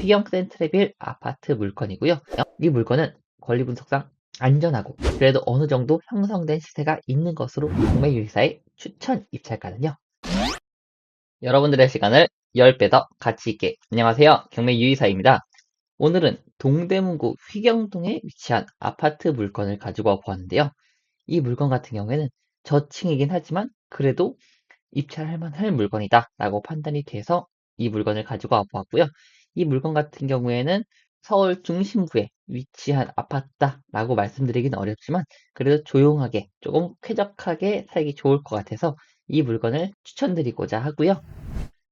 휘경 센트레빌 아파트 물건이고요. 이 물건은 권리 분석상 안전하고 그래도 어느 정도 형성된 시세가 있는 것으로 경매 유의사의 추천 입찰가는요. 여러분들의 시간을 10배 더 가치 있게. 안녕하세요. 경매 유의사입니다. 오늘은 동대문구 휘경동에 위치한 아파트 물건을 가지고 와 보았는데요. 이 물건 같은 경우에는 저층이긴 하지만 그래도 입찰할 만한 물건이다 라고 판단이 돼서 이 물건을 가지고 와 보았고요. 이 물건 같은 경우에는 서울 중심부에 위치한 아파트다 라고 말씀드리기는 어렵지만 그래도 조용하게 조금 쾌적하게 살기 좋을 것 같아서 이 물건을 추천드리고자 하고요.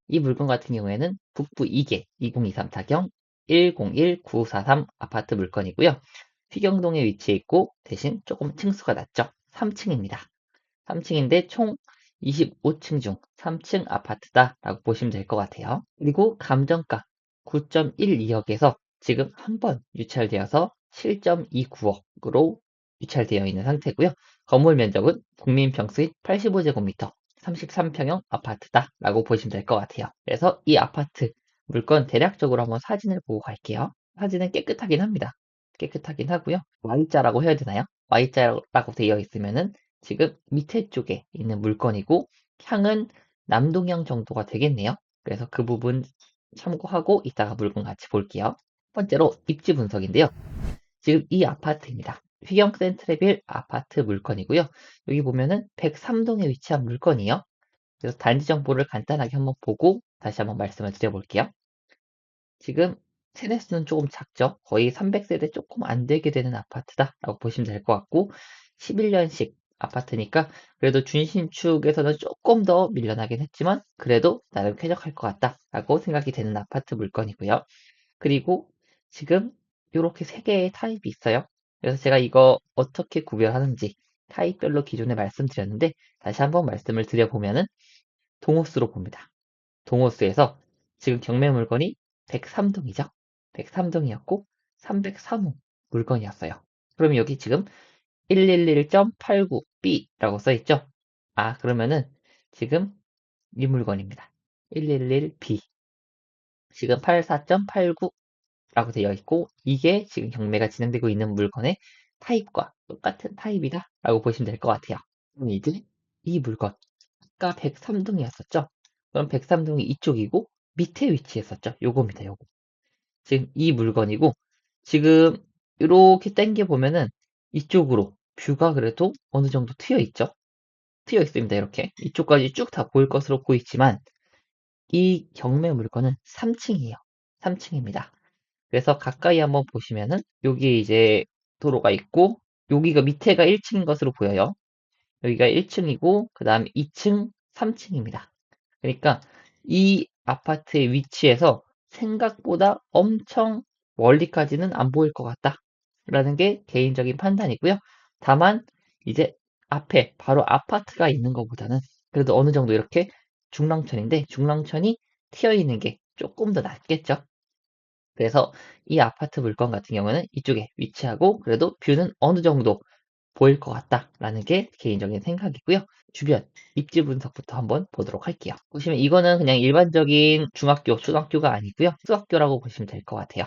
이 물건 같은 경우에는 북부 2개 2023 타경 101943 아파트 물건이고요. 휘경동에 위치해 있고 대신 조금 층수가 낮죠. 3층입니다. 3층인데 총 25층 중 3층 아파트다 라고 보시면 될 것 같아요. 그리고 감정가 9.12억에서 지금 한 번 유찰되어서 7.29억으로 유찰되어 있는 상태고요. 건물 면적은 국민 평수인 85제곱미터 33평형 아파트다 라고 보시면 될 것 같아요. 그래서 이 아파트 물건 대략적으로 한번 사진을 보고 갈게요. 사진은 깨끗하긴 합니다. 깨끗하긴 하고요. Y자라고 해야 되나요? Y자라고 되어 있으면은 지금 밑에 쪽에 있는 물건이고 향은 남동향 정도가 되겠네요. 그래서 그 부분 참고하고 이따가 물건 같이 볼게요. 첫 번째로 입지 분석인데요. 지금 이 아파트입니다. 휘경 센트레빌 아파트 물건이고요. 여기 보면은 103동에 위치한 물건이에요. 그래서 단지 정보를 간단하게 한번 보고 다시 한번 말씀을 드려볼게요. 지금 세대수는 조금 작죠. 거의 300세대 조금 안 되게 되는 아파트다라고 보시면 될 것 같고 11년식 아파트니까 그래도 중심축에서는 조금 더 밀려나긴 했지만 그래도 나름 쾌적할 것 같다라고 생각이 되는 아파트 물건이고요. 그리고 지금 이렇게 세 개의 타입이 있어요. 그래서 제가 이거 어떻게 구별하는지 타입별로 기존에 말씀드렸는데 다시 한번 말씀을 드려보면은 동호수로 봅니다. 동호수에서 지금 경매 물건이 103동이죠. 103동이었고 303호 물건이었어요. 그럼 여기 지금 111.89B라고 써있죠? 아, 그러면은 지금 이 물건입니다. 111B. 지금 84.89라고 되어 있고 이게 지금 경매가 진행되고 있는 물건의 타입과 똑같은 타입이다 라고 보시면 될 것 같아요. 그럼 이제 이 물건 아까 103동이었었죠? 그럼 103동이 이쪽이고 밑에 위치했었죠? 요겁니다. 요거. 지금 이 물건이고 지금 이렇게 당겨 보면은 이쪽으로 뷰가 그래도 어느 정도 트여 있죠? 트여 있습니다. 이렇게 이쪽까지 쭉 다 보일 것으로 보이지만 이 경매 물건은 3층이에요. 3층입니다. 그래서 가까이 한번 보시면은 여기 이제 도로가 있고 여기가 밑에가 1층인 것으로 보여요. 여기가 1층이고 그 다음에 2층, 3층입니다. 그러니까 이 아파트의 위치에서 생각보다 엄청 멀리까지는 안 보일 것 같다라는 게 개인적인 판단이고요. 다만 이제 앞에 바로 아파트가 있는 것보다는 그래도 어느 정도 이렇게 중랑천인데 중랑천이 튀어 있는 게 조금 더 낫겠죠. 그래서 이 아파트 물건 같은 경우는 이쪽에 위치하고 그래도 뷰는 어느 정도 보일 것 같다라는 게 개인적인 생각이고요. 주변 입지 분석부터 한번 보도록 할게요. 보시면 이거는 그냥 일반적인 중학교, 초등학교가 아니고요. 수학교라고 보시면 될 것 같아요.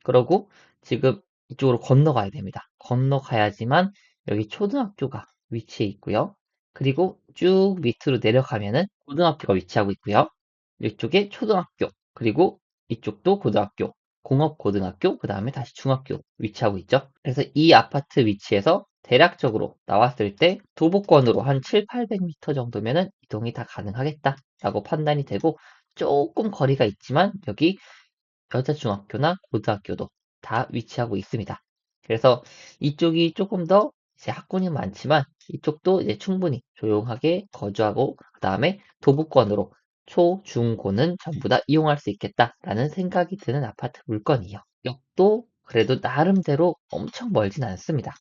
그러고 지금 이쪽으로 건너가야 됩니다. 건너가야지만 여기 초등학교가 위치해 있고요. 그리고 쭉 밑으로 내려가면은 고등학교가 위치하고 있고요. 이쪽에 초등학교, 그리고 이쪽도 고등학교, 공업고등학교, 그 다음에 다시 중학교 위치하고 있죠. 그래서 이 아파트 위치에서 대략적으로 나왔을 때 도보권으로 한 7, 800m 정도면은 이동이 다 가능하겠다라고 판단이 되고 조금 거리가 있지만 여기 여자중학교나 고등학교도 다 위치하고 있습니다. 그래서 이쪽이 조금 더 이제 학군이 많지만 이쪽도 이제 충분히 조용하게 거주하고 그 다음에 도보권으로 초, 중, 고는 전부 다 이용할 수 있겠다라는 생각이 드는 아파트 물건이에요. 역도 그래도 나름대로 엄청 멀진 않습니다.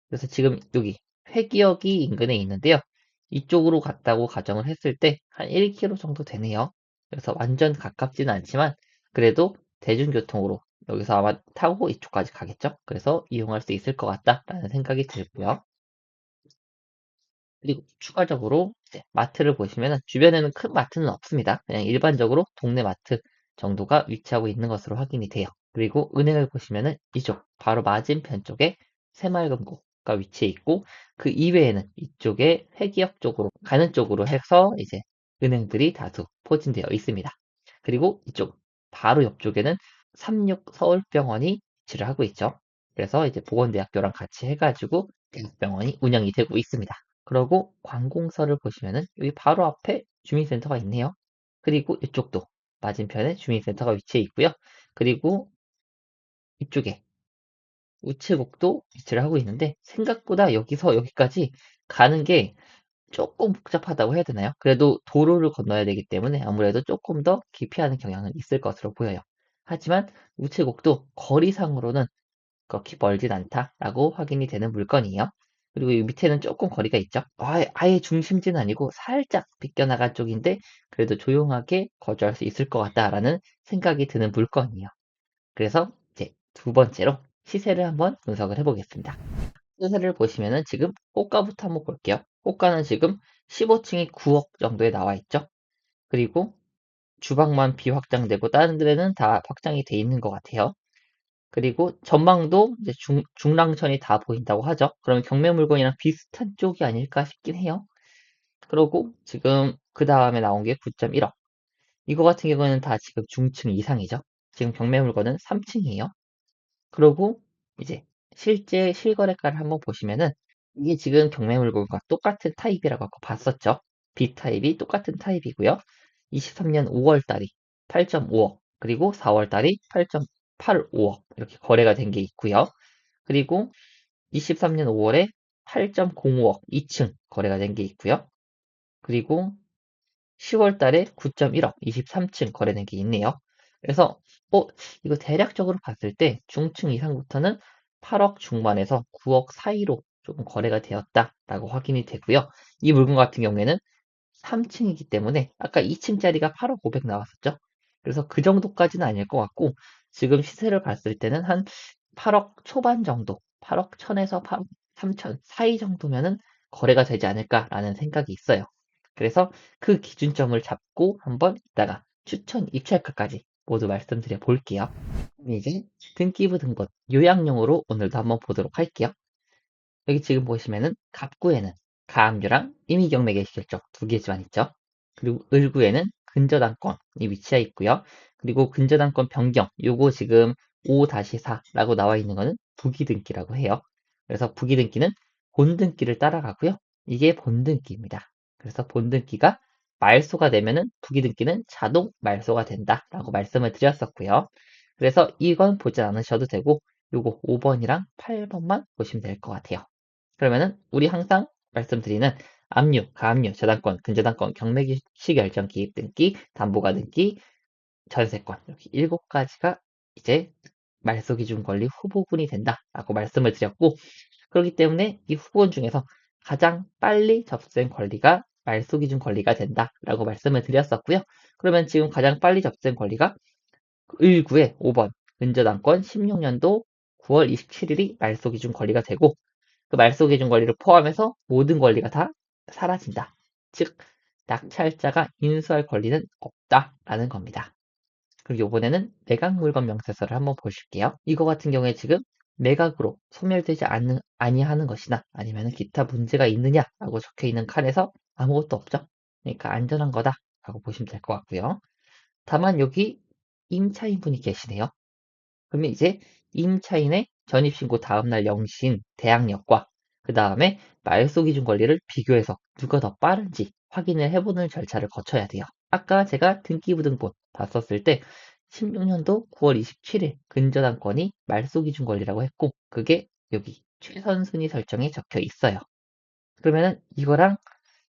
그래서 지금 여기 회기역이 인근에 있는데요. 이쪽으로 갔다고 가정을 했을 때 한 1km 정도 되네요. 그래서 완전 가깝지는 않지만 그래도 대중교통으로 여기서 아마 타고 이쪽까지 가겠죠? 그래서 이용할 수 있을 것 같다라는 생각이 들고요. 그리고 추가적으로 이제 마트를 보시면 주변에는 큰 마트는 없습니다. 그냥 일반적으로 동네 마트 정도가 위치하고 있는 것으로 확인이 돼요. 그리고 은행을 보시면은 이쪽 바로 맞은편 쪽에 새마을금고가 위치해 있고 그 이외에는 이쪽에 회기역 쪽으로 가는 쪽으로 해서 이제 은행들이 다수 포진되어 있습니다. 그리고 이쪽 바로 옆쪽에는 삼육 서울병원이 위치를 하고 있죠. 그래서 이제 보건대학교랑 같이 해가지고 대학병원이 운영이 되고 있습니다. 그리고 관공서를 보시면은 여기 바로 앞에 주민센터가 있네요. 그리고 이쪽도 맞은편에 주민센터가 위치해 있고요. 그리고 이쪽에 우체국도 위치를 하고 있는데 생각보다 여기서 여기까지 가는 게 조금 복잡하다고 해야 되나요? 그래도 도로를 건너야 되기 때문에 아무래도 조금 더 기피하는 경향은 있을 것으로 보여요. 하지만 우체국도 거리상으로는 그렇게 멀진 않다라고 확인이 되는 물건이에요. 그리고 이 밑에는 조금 거리가 있죠. 아예 중심지는 아니고 살짝 빗겨나간 쪽인데 그래도 조용하게 거주할 수 있을 것 같다라는 생각이 드는 물건이에요. 그래서 이제 두 번째로 시세를 한번 분석을 해보겠습니다. 시세를 보시면은 지금 호가부터 한번 볼게요. 호가는 지금 15층이 9억 정도에 나와 있죠. 그리고 주방만 비확장되고 다른 데는 다 확장이 돼 있는 것 같아요. 그리고 전망도 이제 중랑천이 다 보인다고 하죠. 그러면 경매 물건이랑 비슷한 쪽이 아닐까 싶긴 해요. 그러고 지금 그 다음에 나온 게 9.1억. 이거 같은 경우에는 다 지금 중층 이상이죠. 지금 경매 물건은 3층이에요. 그러고 이제 실제 실거래가를 한번 보시면은 이게 지금 경매 물건과 똑같은 타입이라고 아까 봤었죠. B타입이 똑같은 타입이고요. 23년 5월 달이 8.5억, 그리고 4월 달이 8.85억 이렇게 거래가 된 게 있고요. 그리고 23년 5월에 8.05억 2층 거래가 된 게 있고요. 그리고 10월 달에 9.1억 23층 거래된 게 있네요. 그래서 어, 이거 대략적으로 봤을 때 중층 이상부터는 8억 중반에서 9억 사이로 조금 거래가 되었다라고 확인이 되고요. 이 물건 같은 경우에는 3층이기 때문에 아까 2층짜리가 8억 5백 나왔었죠. 그래서 그 정도까지는 아닐 것 같고 지금 시세를 봤을 때는 한 8억 초반 정도, 8억 1000에서 8억 3000 사이 정도면은 거래가 되지 않을까라는 생각이 있어요. 그래서 그 기준점을 잡고 한번 이따가 추천 입찰가까지 모두 말씀드려 볼게요. 그럼 이제 등기부 등본 요약용으로 오늘도 한번 보도록 할게요. 여기 지금 보시면은 갑구에는 가압류랑 임의경매 개시결정 두 개지만 있죠. 그리고 을구에는 근저당권이 위치해 있고요. 그리고 근저당권 변경, 요거 지금 5-4라고 나와 있는 거는 부기등기라고 해요. 그래서 부기등기는 본등기를 따라가고요. 이게 본등기입니다. 그래서 본등기가 말소가 되면은 부기등기는 자동 말소가 된다라고 말씀을 드렸었고요. 그래서 이건 보지 않으셔도 되고 요거 5번이랑 8번만 보시면 될 것 같아요. 그러면은 우리 항상 말씀드리는 압류, 가압류, 저당권, 근저당권, 경매시 결정, 기입 등기, 담보가 등기, 전세권 이렇게 7가지가 이제 말소기준 권리 후보군이 된다라고 말씀을 드렸고 그렇기 때문에 이 후보군 중에서 가장 빨리 접수된 권리가 말소기준 권리가 된다라고 말씀을 드렸었고요. 그러면 지금 가장 빨리 접수된 권리가 1구의 5번 근저당권 16년도 9월 27일이 말소기준 권리가 되고 그 말소기준 권리를 포함해서 모든 권리가 다 사라진다. 즉 낙찰자가 인수할 권리는 없다라는 겁니다. 그리고 이번에는 매각 물건 명세서를 한번 보실게요. 이거 같은 경우에 지금 매각으로 소멸되지 아니하는 것이나 아니면 기타 문제가 있느냐라고 적혀 있는 칸에서 아무것도 없죠. 그러니까 안전한 거다라고 보시면 될 것 같고요. 다만 여기 임차인분이 계시네요. 그러면 이제 임차인의 전입신고 다음날 영신 대항력과 그 다음에 말소기준 권리를 비교해서 누가 더 빠른지 확인을 해보는 절차를 거쳐야 돼요. 아까 제가 등기부등본 봤었을 때 16년도 9월 27일 근저당권이 말소기준 권리라고 했고 그게 여기 최선순위 설정에 적혀 있어요. 그러면은 이거랑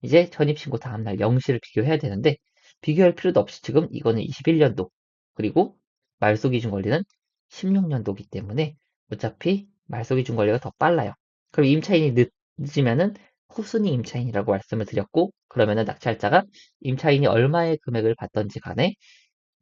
이제 전입신고 다음날 영시를 비교해야 되는데 비교할 필요도 없이 지금 이거는 21년도 그리고 말소기준 권리는 16년도기 때문에 어차피 말소기준 권리가 더 빨라요. 그럼 임차인이 늦으면은 후순위 임차인이라고 말씀을 드렸고 그러면은 낙찰자가 임차인이 얼마의 금액을 받던지 간에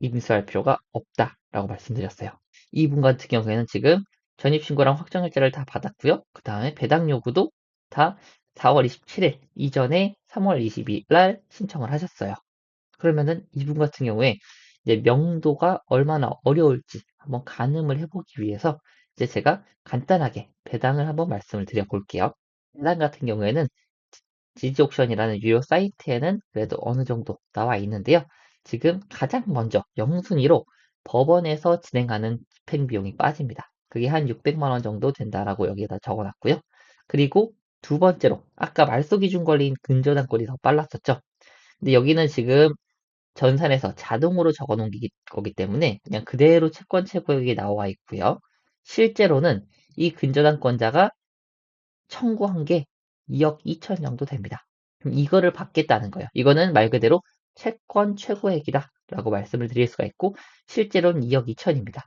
인수할 필요가 없다라고 말씀드렸어요. 이분 같은 경우에는 지금 전입신고랑 확정일자를 다 받았고요. 그 다음에 배당 요구도 다 4월 27일 이전에 3월 22일 날 신청을 하셨어요. 그러면은 이분 같은 경우에 이제 명도가 얼마나 어려울지 한번 가늠을 해보기 위해서 이제 제가 간단하게 배당을 한번 말씀을 드려볼게요. 배당 같은 경우에는 지지옥션이라는 유료 사이트에는 그래도 어느 정도 나와 있는데요. 지금 가장 먼저 0순위로 법원에서 진행하는 집행 비용이 빠집니다. 그게 한 600만 원 정도 된다라고 여기에다 적어놨고요. 그리고 두 번째로 아까 말소 기준 권리인 근저당권이 더 빨랐었죠. 근데 여기는 지금 전산에서 자동으로 적어놓은 거기 때문에 그냥 그대로 채권 최고액이 나와 있고요. 실제로는 이 근저당권자가 청구한 게 2억 2천 정도 됩니다. 그럼 이거를 받겠다는 거예요. 이거는 말 그대로 채권 최고액이다 라고 말씀을 드릴 수가 있고 실제로는 2억 2천입니다.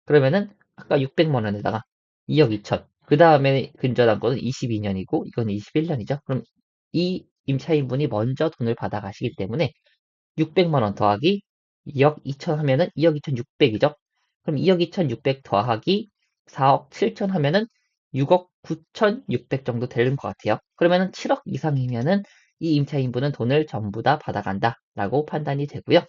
그러면은 아까 600만 원에다가 2억 2천 그 다음에 근저당권은 22년이고 이건 21년이죠. 그럼 이 임차인분이 먼저 돈을 받아가시기 때문에 600만 원 더하기 2억 2천 하면은 2억 2천 6백이죠. 그럼 2억 2천 6백 더하기 4억 7천 하면은 6억 9천 6백 정도 되는 것 같아요. 그러면은 7억 이상이면은 이 임차인분은 돈을 전부 다 받아간다라고 판단이 되고요.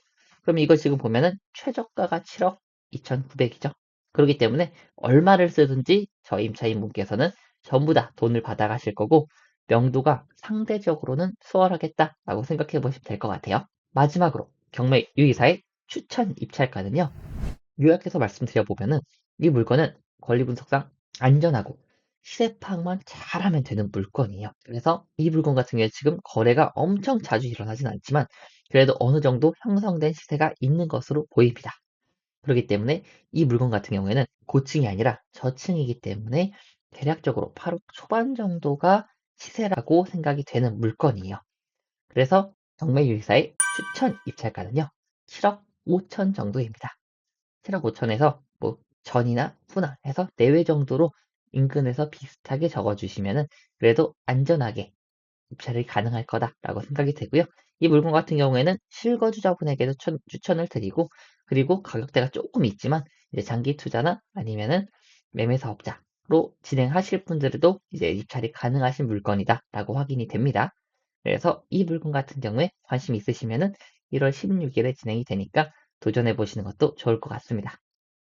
그럼 이거 지금 보면은 최저가가 7억 2,900이죠. 그렇기 때문에 얼마를 쓰든지 저 임차인분께서는 전부 다 돈을 받아가실 거고 명도가 상대적으로는 수월하겠다라고 생각해 보시면 될 것 같아요. 마지막으로 경매 유의사의 추천 입찰가는요. 요약해서 말씀드려보면은 이 물건은 권리 분석상 안전하고 시세 파악만 잘하면 되는 물건이에요. 그래서 이 물건 같은 경우에 지금 거래가 엄청 자주 일어나진 않지만 그래도 어느 정도 형성된 시세가 있는 것으로 보입니다. 그렇기 때문에 이 물건 같은 경우에는 고층이 아니라 저층이기 때문에 대략적으로 8억 초반 정도가 시세라고 생각이 되는 물건이에요. 그래서 경매유리사의 추천 입찰가는요. 7억 5천 정도입니다. 7억 5천에서 뭐 전이나 후나 해서 내외 정도로 인근에서 비슷하게 적어주시면은 그래도 안전하게 입찰이 가능할 거다라고 생각이 되고요. 이 물건 같은 경우에는 실거주자분에게도 추천을 드리고 그리고 가격대가 조금 있지만 이제 장기 투자나 아니면은 매매 사업자로 진행하실 분들도 이제 입찰이 가능하신 물건이다라고 확인이 됩니다. 그래서 이 물건 같은 경우에 관심 있으시면은 1월 16일에 진행이 되니까 도전해 보시는 것도 좋을 것 같습니다.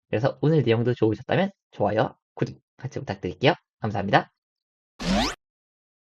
그래서 오늘 내용도 좋으셨다면 좋아요, 구독 같이 부탁드릴게요. 감사합니다.